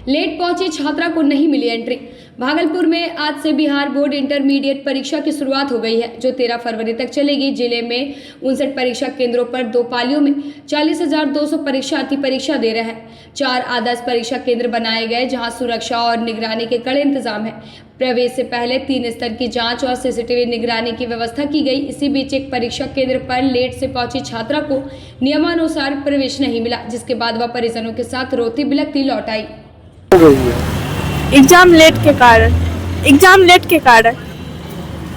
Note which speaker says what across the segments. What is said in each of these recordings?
Speaker 1: Late पहुंची छात्रा को नहीं मिली एंट्री। भागलपुर में आज से बिहार बोर्ड इंटरमीडिएट परीक्षा की शुरुआत हो गई है, जो 13 फरवरी तक चलेगी। जिले में 59 परीक्षा केंद्रों पर 2 पालियों में 40,200 परीक्षार्थी परीक्षा दे रहे हैं। 4 आदर्श परीक्षा केंद्र बनाए गए, जहां सुरक्षा और निगरानी के कड़े इंतजाम है। प्रवेश से पहले 3 स्तर की जांच और सीसीटीवी निगरानी की व्यवस्था की गई। इसी बीच एक परीक्षा केंद्र पर लेट से पहुंची छात्रा को नियमानुसार प्रवेश नहीं मिला, जिसके बाद वह परिजनों के साथ रोती बिलखती लौट आई।
Speaker 2: एग्जाम लेट के कारण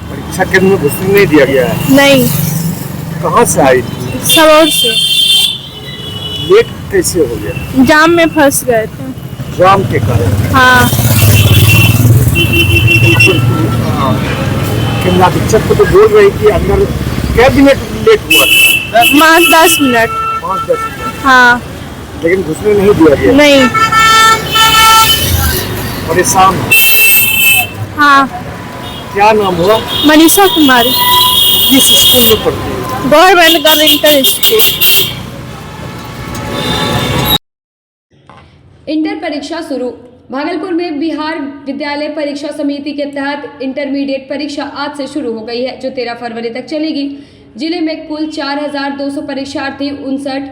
Speaker 3: परीक्षा केंद्र में घुसने नहीं दिया गया है।
Speaker 2: नहीं।
Speaker 3: कहाँ से आई थी?
Speaker 2: सबौर से।
Speaker 3: लेट कैसे हो गया?
Speaker 2: जाम में फंस गए थे।
Speaker 3: जाम के कारण?
Speaker 2: हाँ।
Speaker 3: शिक्षक को तो बोल रही कि अंदर क्या मिनट लेट हुआ था?
Speaker 2: 5-10 मिनट।
Speaker 3: 5-10 मिनट?
Speaker 2: हाँ।
Speaker 3: लेकिन घुसने नहीं दिया गया?
Speaker 2: नहीं।
Speaker 3: परेशान हो?
Speaker 2: हाँ।
Speaker 3: क्या नाम हुआ?
Speaker 2: मनीषा कुमारी।
Speaker 3: किस स्कूल में पढ़ती है?
Speaker 2: Government girl inter school.
Speaker 1: Inter परीक्षा शुरू। भागलपुर में बिहार विद्यालय परीक्षा समिति के तहत इंटरमीडिएट परीक्षा आज से शुरू हो गई है, जो 13 फरवरी तक चलेगी। जिले में कुल 4,200 परीक्षार्थी 59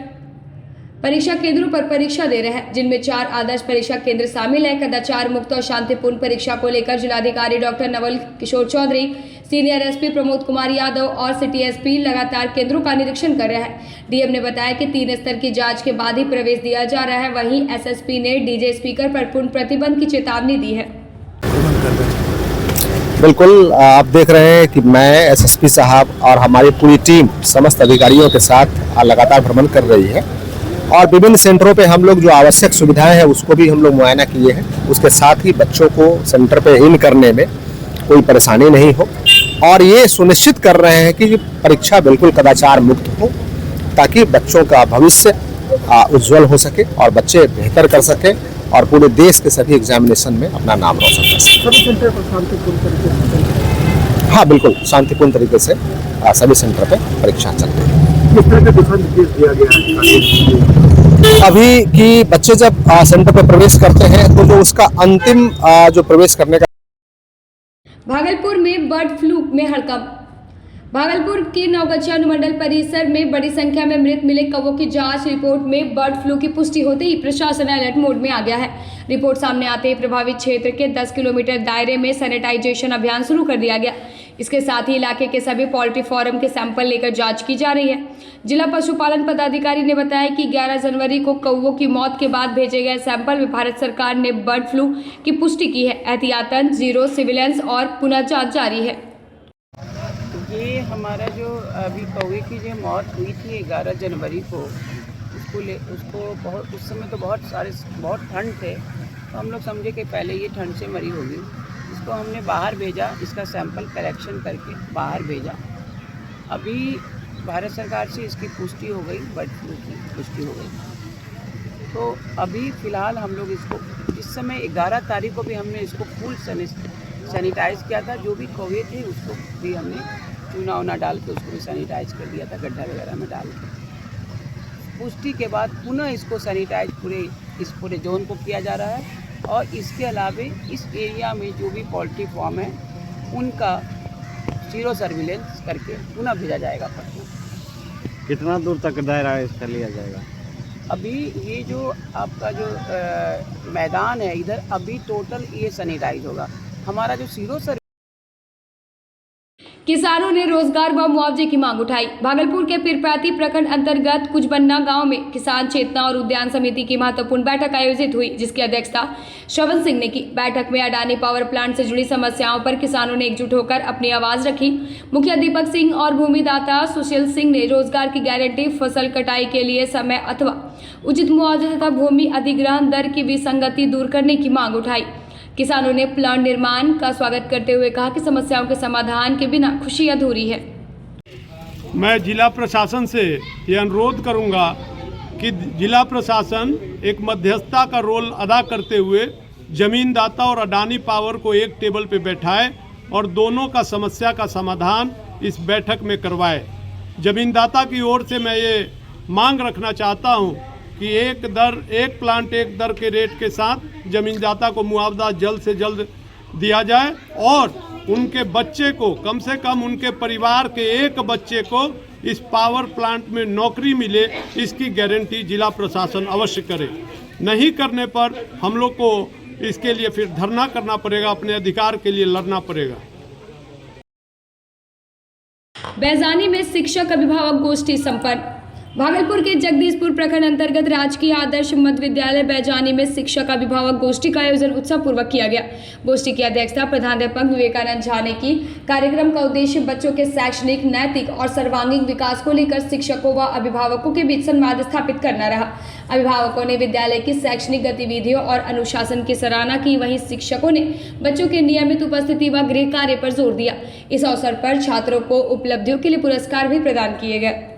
Speaker 1: परीक्षा केंद्रों पर परीक्षा दे रहे हैं, जिनमें 4 आदर्श परीक्षा केंद्र शामिल है। कदाचार मुक्त और शांतिपूर्ण परीक्षा को लेकर जिलाधिकारी doctor Naval Kishore Chaudhary, senior SP Pramod Kumar Yadav और सिटी एसपी लगातार केंद्रों का निरीक्षण कर रहे हैं। डीएम ने बताया कि 3 स्तर की जांच के बाद ही प्रवेश दिया जा रहा है। वहीं एसएसपी ने डीजे स्पीकर पर पूर्ण प्रतिबंध की चेतावनी दी है।
Speaker 4: बिल्कुल, आप देख रहे हैं कि मैं एसएसपी साहब और हमारी पूरी टीम समस्त अधिकारियों के साथ लगातार भ्रमण कर रही है और विभिन्न सेंटरों पे हम लोग जो आवश्यक सुविधाएं हैं उसको भी हम लोग मुआयना किए हैं। उसके साथ ही बच्चों को सेंटर पे इन करने में कोई परेशानी नहीं हो और ये सुनिश्चित कर रहे हैं कि परीक्षा बिल्कुल कदाचार मुक्त हो, ताकि बच्चों का भविष्य उज्जवल हो सके और बच्चे बेहतर कर सके और पूरे देश के सभी एग्जामिनेशन में अपना नाम रोशन कर सके।
Speaker 3: सभी सेंटर पर शांतिपूर्ण तरीके से?
Speaker 4: हाँ, बिल्कुल शांतिपूर्ण तरीके से सभी सेंटर पे परीक्षा चल रही है।
Speaker 3: किस तरह का दिशा निर्देश दिया गया है?
Speaker 4: अभी कि बच्चे जब सेंटर पर प्रवेश करते हैं तो जो उसका अंतिम जो प्रवेश करने का।
Speaker 1: भागलपुर में बर्ड फ्लू में हड़कंप। भागलपुर के नवगछिया अनुमंडल परिसर में बड़ी संख्या में मृत मिले कौवों की जांच रिपोर्ट में बर्ड फ्लू की पुष्टि होते ही प्रशासन अलर्ट मोड में आ गया है। रिपोर्ट सामने आते ही प्रभावित क्षेत्र के 10 किलोमीटर दायरे में सैनिटाइजेशन अभियान शुरू कर दिया गया। इसके साथ ही इलाके के सभी पोल्ट्री फार्म के सैंपल लेकर जांच की जा रही है। जिला पशुपालन पदाधिकारी ने बताया कि 11 जनवरी को कौवों की मौत के बाद भेजे गए सैंपल में भारत सरकार ने बर्ड फ्लू की पुष्टि की है। एहतियातन जीरो सर्विलांस और पुनः जांच जारी है।
Speaker 5: ये हमारा जो अभी कौवे की जो मौत हुई थी 11 जनवरी को, उसको बहुत उस समय तो बहुत ठंड थे, तो हम लोग समझे कि पहले ये ठंड से मरी होगी। इसको हमने बाहर भेजा, इसका सैंपल कलेक्शन करके बाहर भेजा। अभी भारत सरकार से इसकी पुष्टि हो गई, बर्ड फ्लू की पुष्टि हो गई। तो अभी फ़िलहाल हम लोग इसको इस समय 11 तारीख को भी हमने इसको फुल सैनिटाइज किया था। जो भी कौवे थे उसको भी हमने चूना उना डाल के उसको भी सैनिटाइज कर दिया था, गड्ढा वगैरह में डाल के। पुष्टि के बाद पुनः इसको सैनिटाइज पूरे जोन को किया जा रहा है और इसके अलावे इस एरिया में जो भी पोल्ट्री फार्म है उनका जीरो सर्विलेंस करके पुनः भेजा जाएगा पटना।
Speaker 6: कितना दूर तक दायरा इसका लिया जाएगा?
Speaker 5: अभी ये जो आपका जो मैदान है इधर, अभी टोटल ये सैनिटाइज होगा। हमारा जो जीरो सर्विलेंस।
Speaker 1: किसानों ने रोजगार व मुआवजे की मांग उठाई। भागलपुर के पीरपैती प्रखंड अंतर्गत कुजबन्ना गांव में किसान चेतना और उद्यान समिति की महत्वपूर्ण बैठक आयोजित हुई, जिसकी अध्यक्षता श्रवण सिंह ने की। बैठक में अडानी पावर प्लांट से जुड़ी समस्याओं पर किसानों ने एकजुट होकर अपनी आवाज रखी। मुखिया दीपक सिंह और भूमिदाता सुशील सिंह ने रोजगार की गारंटी, फसल कटाई के लिए समय अथवा उचित मुआवजा तथा भूमि अधिग्रहण दर की विसंगति दूर करने की मांग उठाई। किसानों ने प्लांट निर्माण का स्वागत करते हुए कहा कि समस्याओं के समाधान के बिना खुशी अधूरी है।
Speaker 7: मैं जिला प्रशासन से ये अनुरोध करूंगा कि जिला प्रशासन एक मध्यस्थता का रोल अदा करते हुए जमींदाता और अडानी पावर को एक टेबल पे बैठाए और दोनों का समस्या का समाधान इस बैठक में करवाए। जमींदाता की ओर से मैं ये मांग रखना चाहता हूं कि एक प्लांट एक दर के रेट के साथ जमींदाता को मुआवजा जल्द से जल्द दिया जाए और उनके बच्चे को, कम से कम उनके परिवार के एक बच्चे को इस पावर प्लांट में नौकरी मिले, इसकी गारंटी जिला प्रशासन अवश्य करे। नहीं करने पर हम लोग को इसके लिए फिर धरना करना पड़ेगा, अपने अधिकार के लिए लड़ना पड़ेगा।
Speaker 1: बैजानी में शिक्षक अभिभावक गोष्ठी संपन्न। भागलपुर के जगदीशपुर प्रखंड अंतर्गत राजकीय आदर्श मध्य विद्यालय बैजानी में शिक्षक अभिभावक गोष्ठी का आयोजन उत्सव पूर्वक किया गया। गोष्ठी की अध्यक्षता प्रधानाध्यापक विवेकानंद झा ने की। कार्यक्रम का उद्देश्य बच्चों के शैक्षणिक, नैतिक और सर्वांगीण विकास को लेकर शिक्षकों व अभिभावकों के बीच संवाद स्थापित करना रहा। अभिभावकों ने विद्यालय की शैक्षणिक गतिविधियों और अनुशासन की सराहना की, वहीं शिक्षकों ने बच्चों के नियमित उपस्थिति व गृह कार्य पर जोर दिया। इस अवसर पर छात्रों को उपलब्धियों के लिए पुरस्कार भी प्रदान किए गए।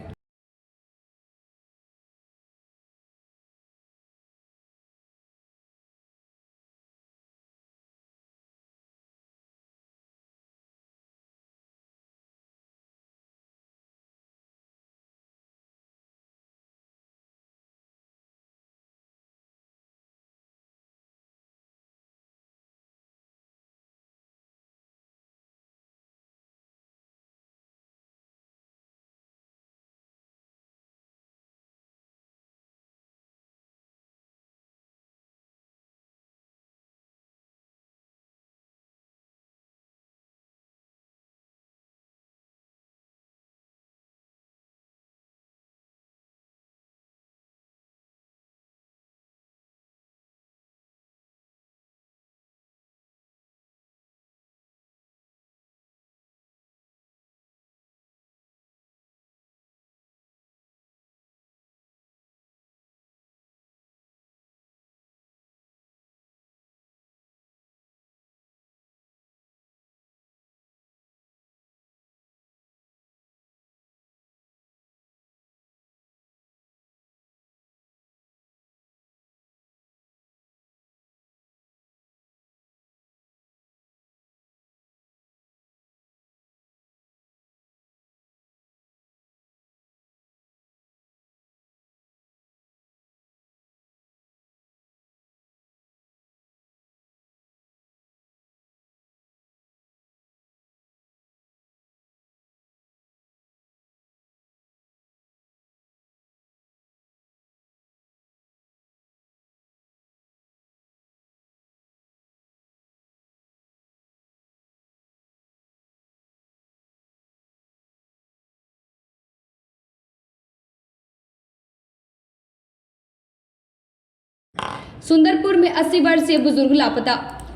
Speaker 1: सुंदरपुर में 80 वर्षीय बुजुर्ग लापता।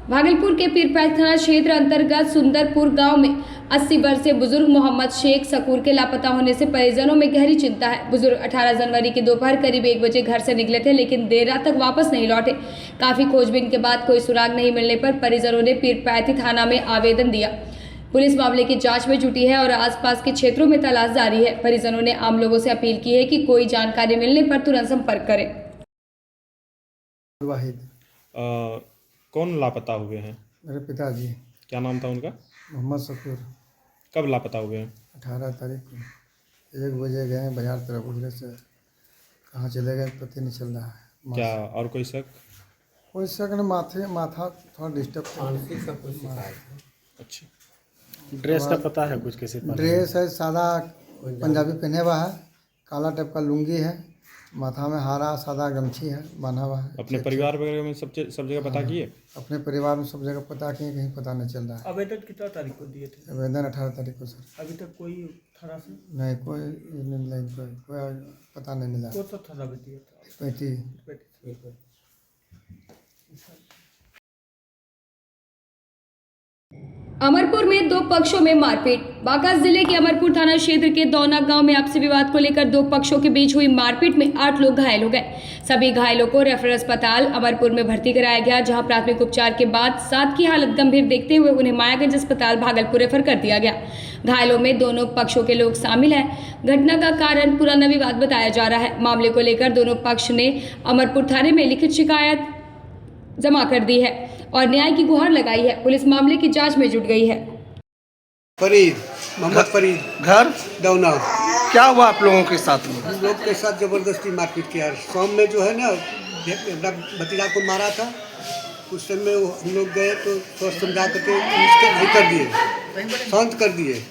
Speaker 1: भागलपुर के पीरपैंत थाना क्षेत्र अंतर्गत सुंदरपुर गांव में 80 वर्षीय बुजुर्ग मोहम्मद शेख सकूर के लापता होने से परिजनों में गहरी चिंता है। बुजुर्ग 18 जनवरी की दोपहर करीब 1 बजे घर से निकले थे, लेकिन देर रात तक वापस नहीं लौटे। काफी खोजबीन के बाद कोई सुराग नहीं मिलने पर परिजनों ने पीरपैंती थाना में आवेदन दिया। पुलिस मामले की जांच में जुटी है और आसपास के क्षेत्रों में तलाश जारी है। परिजनों ने आम लोगों से अपील की है कि कोई जानकारी मिलने पर तुरंत संपर्क करें।
Speaker 8: वाहिद।
Speaker 6: कौन लापता हुए हैं?
Speaker 8: मेरे पिताजी।
Speaker 6: क्या नाम था उनका?
Speaker 8: मोहम्मद सकूर।
Speaker 6: कब लापता हुए हैं?
Speaker 8: 18 तारीख को 1 बजे गए बाजार तरफ, उधर से कहाँ चले गए पता नहीं चल रहा है।
Speaker 6: क्या और कोई शक?
Speaker 8: कोई शक नहीं, माथा थोड़ा डिस्टर्ब था।
Speaker 6: अच्छा, ड्रेस का पता है कुछ? कैसे
Speaker 8: ड्रेस है? सादा पंजाबी पहने हुआ है, काला टाइप का लुंगी है, माथा में हारा सादा गमछी है बांधा हुआ है।
Speaker 6: अपने परिवार वगैरह में सब जगह पता किए?
Speaker 8: अपने परिवार में सब जगह पता किए, कहीं पता नहीं चल रहा है।
Speaker 9: आवेदन कितना तारीख को दिए थे?
Speaker 8: आवेदन 18 तारीख को सर।
Speaker 9: अभी तक कोई थाना से
Speaker 8: नहीं, कोई पता नहीं मिला।
Speaker 9: कौन सा थाना में दिया था?
Speaker 8: 35।
Speaker 1: अमरपुर में 2 पक्षों में मारपीट। बांका जिले के अमरपुर थाना क्षेत्र के दौना गांव में आपसी विवाद को लेकर 2 पक्षों के बीच हुई मारपीट में 8 लोग घायल हो गए। सभी घायलों को रेफरल अस्पताल अमरपुर में भर्ती कराया गया, जहां प्राथमिक उपचार के बाद 7 की हालत गंभीर देखते हुए उन्हें मायागंज अस्पताल भागलपुर रेफर कर दिया गया। घायलों में दोनों पक्षों के लोग शामिल हैं। घटना का कारण पुराना विवाद बताया जा रहा है। मामले को लेकर दोनों पक्ष ने अमरपुर थाने में लिखित शिकायत जमा कर दी है और न्याय की गुहार लगाई है। पुलिस मामले की जांच में जुट गई है।
Speaker 10: फरीद, मोहम्मद फरीद,
Speaker 3: घर
Speaker 10: दौना।
Speaker 3: क्या हुआ आप लोगों के साथ में?
Speaker 10: हम लोग के साथ जबरदस्ती मारपीट किया। शाम में जो है ना भतीजा को मारा था उस समय हम लोग गए तो सोच समझा करके उसके नहीं कर दिए, शांत कर दिए।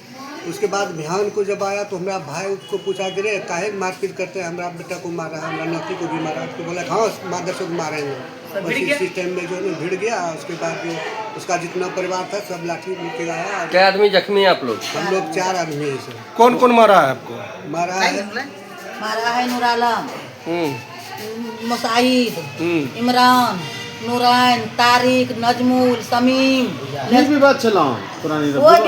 Speaker 10: उसके बाद बिहान को जब आया तो हमारा भाई उसको पूछा कि रे काहे मारपीट करते हैं, हमारा बेटा को मारा है, हमारा नाती को भी मारा। तो बोला हाँ मादरसों को मारे हैं। बस इसी टाइम में जो है भिड़ गया। उसके बाद जो उसका जितना परिवार था सब लाठी लेके आया।
Speaker 11: क्या आदमी जख्मी है आप लोग?
Speaker 10: हम लोग 4 आदमी हैं सर।
Speaker 3: कौन कौन मारा है आपको?
Speaker 10: मारा है
Speaker 2: नूर आलम, मुसाहिद, इमरान, नूरान, तारिक, नजमुल, समीम।
Speaker 3: किस विवाद चला पुरानी
Speaker 2: कोई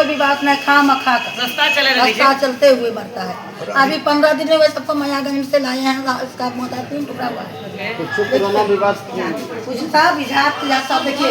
Speaker 2: भी बात नहीं, खामखा रास्ता चलते हुए मरता है। अभी 15 दिन में सबको मयागंज से लाए हैं, इसका मोटा 3 टुकड़ा हुआ है।
Speaker 3: पुराना विवाद
Speaker 2: कुछ था विजात सब देखिए